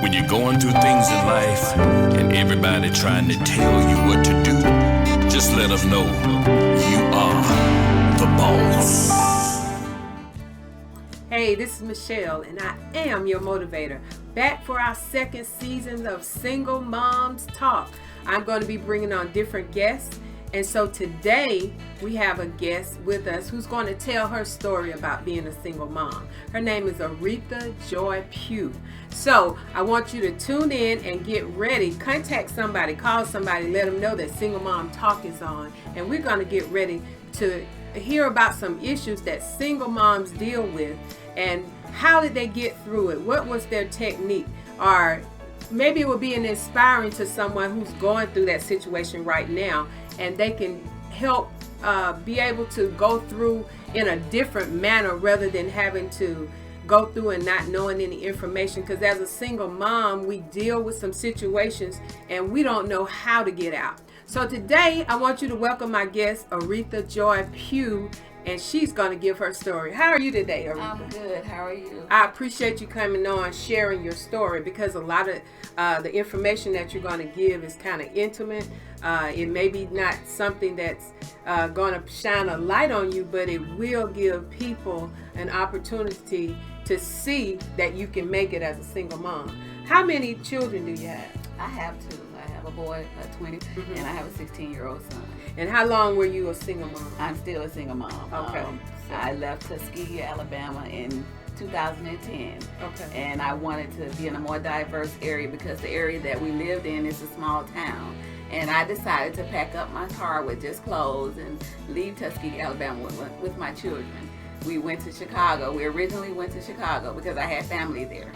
When you're going through things in life and everybody trying to tell you what to do, just let them know you are the boss. Hey, this is Michelle, and I am your motivator. Back for our second season of Single Moms Talk. I'm going to be bringing on different guests. And so today we have a guest with us who's going to tell her story about being a single mom. Her name is Areatha Joy Pugh. So I want you to tune in and get ready. Contact somebody, call somebody, let them know that Single Mom Talk is on. And we're going to get ready to hear about some issues that single moms deal with and how did they get through it? What was their technique? Or maybe it will be an inspiring to someone who's going through that situation right now, and they can help be able to go through in a different manner rather than having to go through and not knowing any information. Because as a single mom, we deal with some situations and we don't know how to get out. So today, I want you to welcome my guest, Areatha Joy Pugh, and she's going to give her story. How are you today, Areatha? I'm good. How are you? I appreciate you coming on, sharing your story, because a lot of the information that you're going to give is kind of intimate. It may be not something that's going to shine a light on you, but it will give people an opportunity to see that you can make it as a single mom. How many children do you have? I have two. I have a boy, 20, and I have a 16-year-old son. And how long were you a single mom? I'm still a single mom. Okay. I left Tuskegee, Alabama in 2010. Okay. And I wanted to be in a more diverse area because the area that we lived in is a small town. And I decided to pack up my car with just clothes and leave Tuskegee, Alabama with my children. We went to Chicago. We originally went to Chicago because I had family there.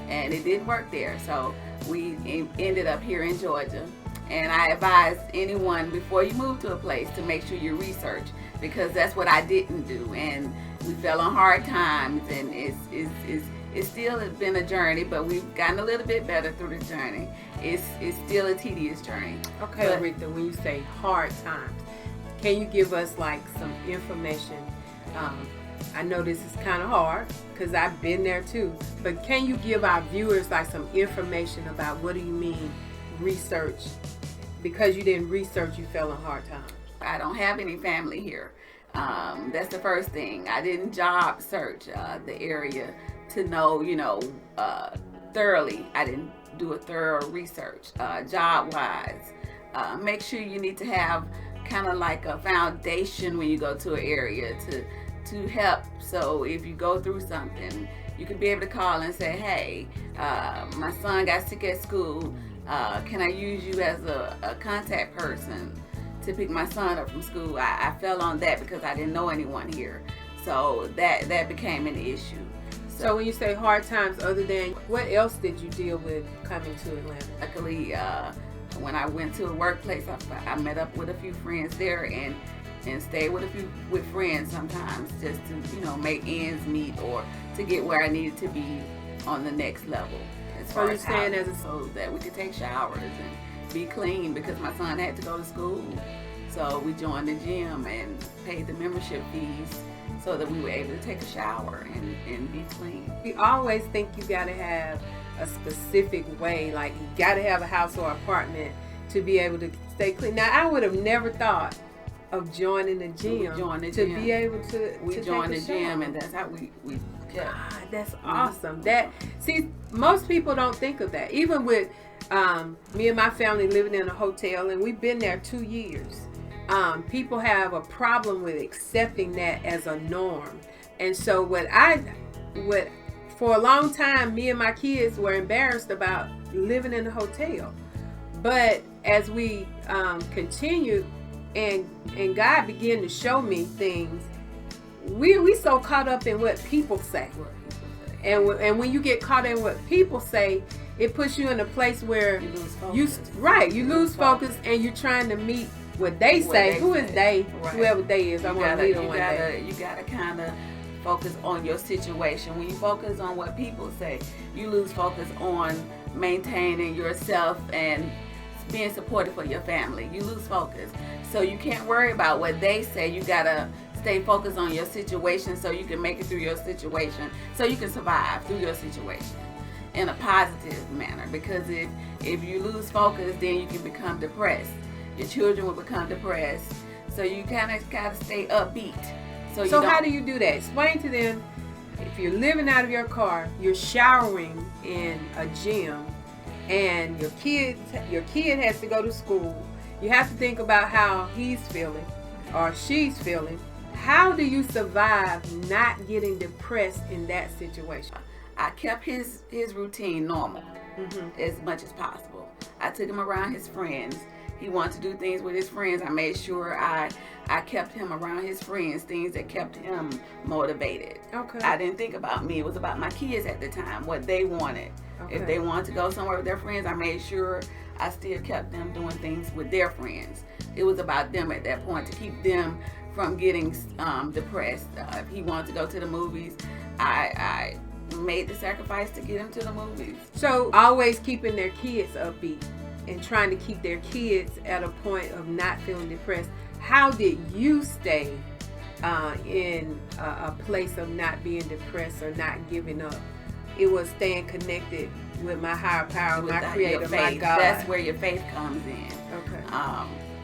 And it didn't work there. So we ended up here in Georgia. And I advise anyone before you move to a place to make sure you research, because that's what I didn't do. And we fell on hard times, and it's still been a journey, but we've gotten a little bit better through the journey. It's still a tedious journey. Okay, Areatha, when you say hard times, can you give us like some information? I know this is kind of hard because I've been there too, but can you give our viewers like some information about what do you mean research? Because you didn't research, you fell on hard times. I don't have any family here. That's the first thing. I didn't job search the area to know, thoroughly. I didn't do a thorough research job-wise. Make sure you need to have kind of like a foundation when you go to an area to help. So if you go through something, you can be able to call and say, hey, my son got sick at school. Can I use you as a contact person to pick my son up from school? I fell on that because I didn't know anyone here. So that became an issue. So when you say hard times, other than, what else did you deal with coming to Atlanta? Luckily, when I went to a workplace, I met up with a few friends there and stayed with friends sometimes just to, make ends meet or to get where I needed to be on the next level. So you're saying so that we could take showers and be clean, because my son had to go to school. So we joined the gym and paid the membership fees so that we were able to take a shower and be clean. We always think you got to have a specific way, like you got to have a house or apartment to be able to stay clean. Now, I would have never thought of joining the gym be able to We joined the gym, and that's how we God, that's awesome. See, most people don't think of that. Even with me and my family living in a hotel, and we've been there 2 years. People have a problem with accepting that as a norm. And so for a long time, me and my kids were embarrassed about living in a hotel. But as we continued and God began to show me things, we so caught up in what people say. And when you get caught in what people say, it puts you in a place where you lose focus. You lose focus, and you're trying to meet what they say. Who is they? Right. Whoever they is. I want to meet them one day. You gotta kind of focus on your situation. When you focus on what people say, you lose focus on maintaining yourself and being supportive for your family. You lose focus. So you can't worry about what they say. You gotta stay focused on your situation so you can make it through your situation, so you can survive through your situation. in a positive manner, because if you lose focus, then you can become depressed. Your children will become depressed. So you kind of got to stay upbeat. So how do you do that? Explain to them, if you're living out of your car, you're showering in a gym, and your kid has to go to school. You have to think about how he's feeling or she's feeling. How do you survive not getting depressed in that situation? I kept his routine normal as much as possible. I took him around his friends. He wanted to do things with his friends. I made sure I kept him around his friends, things that kept him motivated. Okay. I didn't think about me. It was about my kids at the time, what they wanted. Okay. If they wanted to go somewhere with their friends, I made sure I still kept them doing things with their friends. It was about them at that point, to keep them from getting depressed. If he wanted to go to the movies, I made the sacrifice to get him to the movies. So always keeping their kids upbeat and trying to keep their kids at a point of not feeling depressed. How did you stay in a place of not being depressed or not giving up? It was staying connected with my higher power, with my creator, my God. That's where your faith comes in. Okay.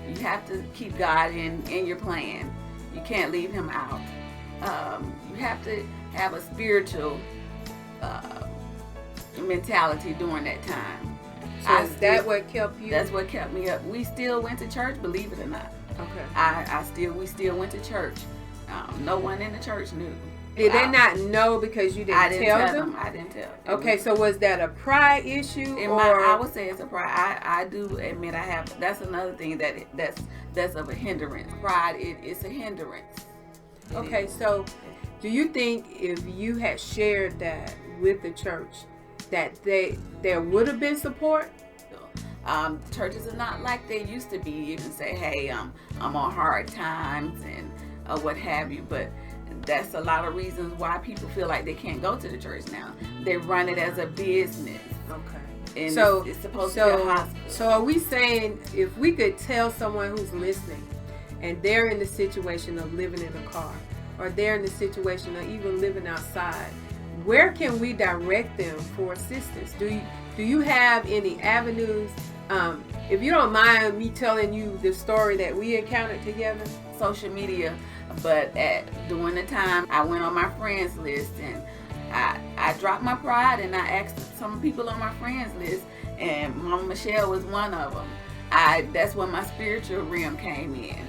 You have to keep God in your plan. You can't leave him out. You have to have a spiritual mentality during that time. So is that what kept you? That's what kept me up. We still went to church, believe it or not. Okay. We still went to church. No one in the church knew. Did they not know because you didn't tell them? I didn't tell them. Okay, so was that a pride issue? I would say it's a pride. I do admit I have. That's another thing that's of a hindrance. Pride, it's a hindrance. Okay, so do you think if you had shared that with the church, that there would have been support? Churches are not like they used to be. You can say, hey, I'm on hard times and what have you, but that's a lot of reasons why people feel like they can't go to the church now. They run it as a business. Okay. And so it's supposed to be a hospital. So are we saying, if we could tell someone who's listening and they're in the situation of living in a car, or they're in the situation of even living outside, where can we direct them for assistance? Do you have any avenues? If you don't mind me telling you the story that we encountered together. Social media, but during the time I went on my friends list, and I dropped my pride, and I asked some people on my friends list, and Mama Michelle was one of them. That's when my spiritual realm came in.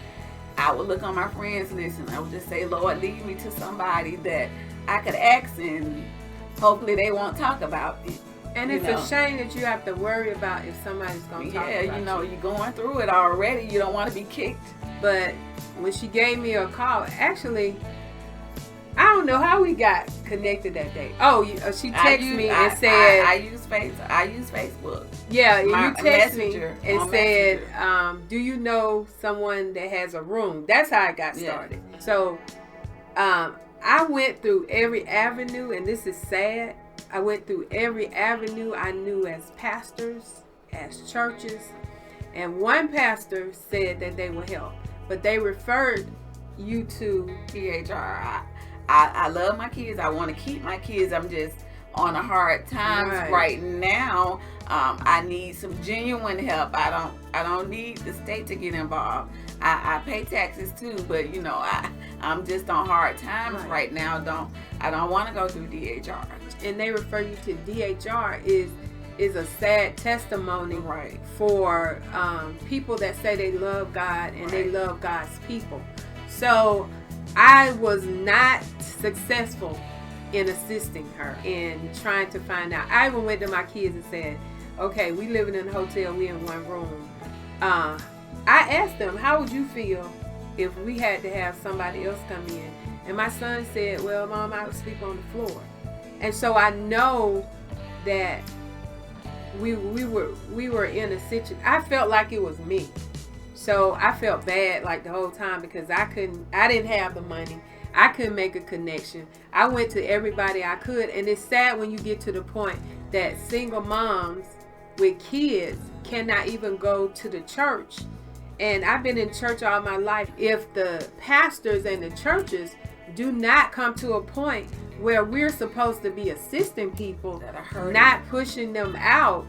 I would look on my friends list and I would just say, Lord, lead me to somebody that I could ask, and hopefully they won't talk about it. And it's a shame that you have to worry about if somebody's going to talk about you know, you're going through it already. You don't want to be kicked. But when she gave me a call, actually, I don't know how we got connected that day. Oh, she texted me and said... I use Facebook. Yeah, and you texted me and said, do you know someone that has a room? That's how I got started. Yeah. So I went through every avenue, and this is sad. I went through every avenue I knew as pastors, as churches, and one pastor said that they would help, but they referred you to DHR. I love my kids. I want to keep my kids. I'm just on a hard times right now. I need some genuine help. I don't need the state to get involved. I pay taxes too, but you know, I'm just on hard times right now. I don't want to go through DHR. And they refer you to DHR is a sad testimony for people that say they love God and they love God's people. So I was not successful in assisting her in trying to find out. I even went to my kids and said, okay, we living in a hotel, we in one room. I asked them, how would you feel if we had to have somebody else come in? And my son said, well, Mom, I would sleep on the floor. And so I know that we were in a situation. I felt like it was me. So I felt bad like the whole time because I didn't have the money. I couldn't make a connection. I went to everybody I could. And it's sad when you get to the point that single moms with kids cannot even go to the church. And I've been in church all my life. If the pastors and the churches do not come to a point where we're supposed to be assisting people that are hurting, not pushing them out.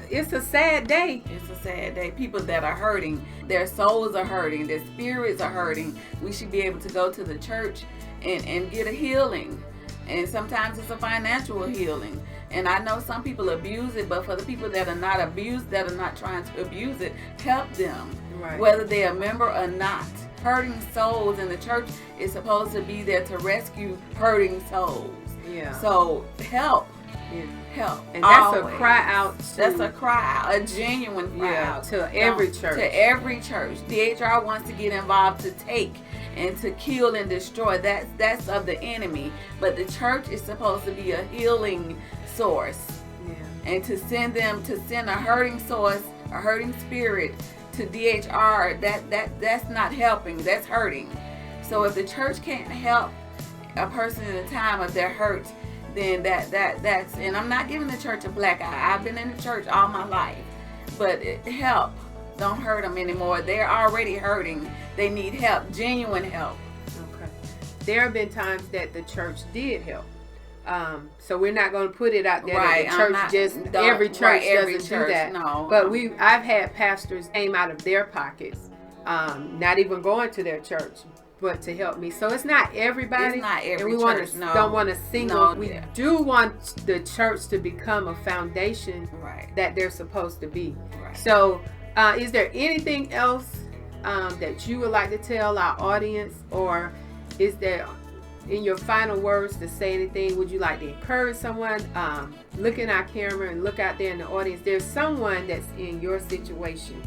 It's a sad day. It's a sad day. People that are hurting, their souls are hurting, their spirits are hurting. We should be able to go to the church and get a healing. And sometimes it's a financial healing. And I know some people abuse it, but for the people that are not abused, that are not trying to abuse it, help them, right, whether they're a member or not. Hurting souls, and the church is supposed to be there to rescue hurting souls. Yeah. So help. Yeah. Help. And that's always. A cry out. That's a cry out, a genuine cry out. To every church. To every church. DHR wants to get involved to take and to kill and destroy. That's of the enemy. But the church is supposed to be a healing source. Yeah. And to send a hurting source, a hurting spirit to DHR, that's not helping. That's hurting. So if the church can't help a person in a time of their hurt, then that's, and I'm not giving the church a black eye. I've been in the church all my life, but help. Don't hurt them anymore. They're already hurting. They need help, genuine help. Okay. There have been times that the church did help. So we're not going to put it out there right. that the church every church doesn't do that. No. But I've had pastors aim out of their pockets, not even going to their church, but to help me. So it's not everybody. It's not every and we church. Don't want to single. No, we do want the church to become a foundation right. that they're supposed to be. Right. So is there anything else that you would like to tell our audience, or is there, in your final words, to say anything? Would you like to encourage someone? Look in our camera and look out there in the audience. There's someone that's in your situation,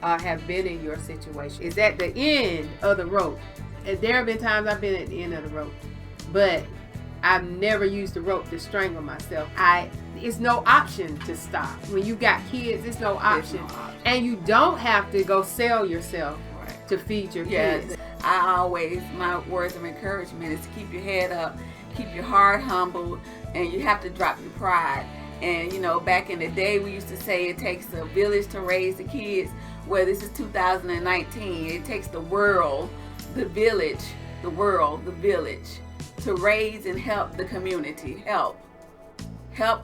have been in your situation, is at the end of the rope. And there have been times I've been at the end of the rope, but I've never used the rope to strangle myself. It's no option to stop. When you got kids, it's no option. And you don't have to go sell yourself right. to feed your kids. My words of encouragement is to keep your head up, keep your heart humble, and you have to drop your pride. And back in the day, we used to say it takes a village to raise the kids. Well, this is 2019. It takes the world, the village, to raise and help the community. Help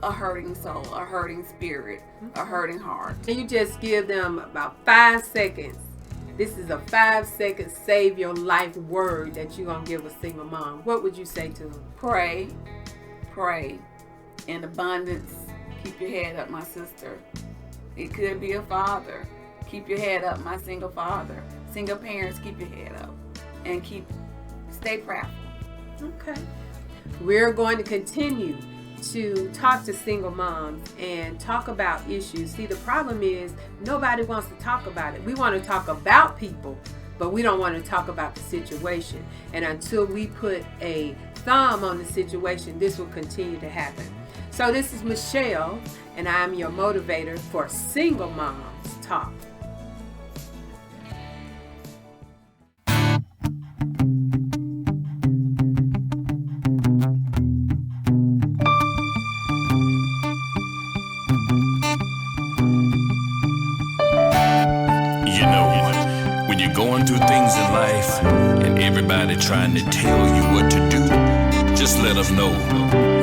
a hurting soul, a hurting spirit, a hurting heart. Can you just give them about 5 seconds? This is a 5-second save your life word that you're going to give a single mom. What would you say to them? Pray in abundance. Keep your head up, my sister. It could be a father. Keep your head up, my single father. Single parents, keep your head up and stay prayerful. Okay. We're going to continue to talk to single moms and talk about issues. See, the problem is nobody wants to talk about it. We want to talk about people, but we don't want to talk about the situation. And until we put a thumb on the situation, this will continue to happen. So this is Michelle, and I'm your motivator for Single Moms Talk. Going through things in life and everybody trying to tell you what to do, just let them know